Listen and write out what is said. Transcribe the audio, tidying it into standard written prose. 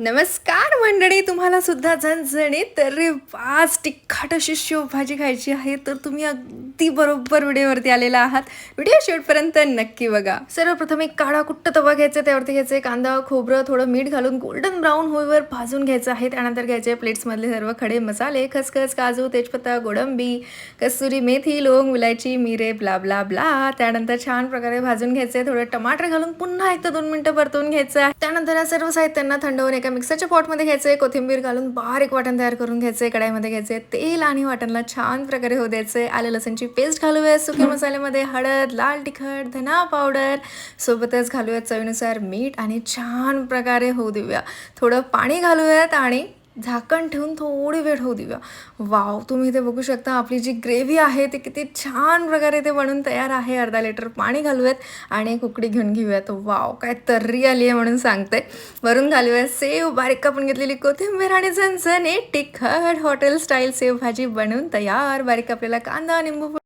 नमस्कार मंडळी, तुम्हाला सुद्धा झणझणीत तर्री वास तिखट अशी शेवभाजी खायची आहे तर तुम्ही अगदी बरोबर व्हिडिओवरती आलेला आहात. व्हिडिओ शेवटपर्यंत नक्की बघा. सर्वप्रथम एक काळा कुट्ट तवा घ्यायचा, त्यावरती घ्यायचे कांदा, खोबरं, थोडं मीठ घालून गोल्डन ब्राऊन होईवर भाजून घ्यायचं आहे. त्यानंतर घ्यायचे प्लेट्समधले सर्व खडे मसाले, खसखस, काजू, तेजपत्ता, गोडंबी, कसुरी मेथी, लवंग, विलायची, मिरे, ब्ला ब्ला ब्ला. त्यानंतर छान प्रकारे भाजून घ्यायचे. थोडं टमाटर घालून पुन्हा एकदा 2 मिनिटं परतवून घ्यायचं आहे. त्यानंतर या सर्व साहित्यांना थंड होऊन एका मिक्सरच्या पॉटमध्ये घ्यायचे, कोथिंबीर घालून बारीक वाटण तयार करून घ्यायचे. कढाईमध्ये घ्यायचे तेल आणि वाटणला छान प्रकारे होऊ द्यायचे. आलं लसूणची पेस्ट घालूया. सुके मसाल्यामध्ये हळद, लाल तिखट, धना पावडर, सोबतच घालूयात चवीनुसार मीठ आणि छान प्रकारे होऊ देऊया. थोडं पाणी घालूयात आणि झाकण ठेवून थोडी वेळ होऊ देऊया. वाव, तुम्ही इथे बघू शकता आपली जी ग्रेव्ही आहे ती किती छान प्रकारे ते बनून तयार आहे. अर्धा लिटर पाणी घालूयात आणि एक उकडी घेऊन घेऊयात. वाव, काय तर्री आली आहे म्हणून सांगते. वरून घालूयात सेव, बारीक कापून घेतलेली कोथिंबीर आणि झणझणीत तिखट हॉटेल स्टाईल सेव भाजी बनवून तयार. बारीक आपल्याला कांदा, निंबू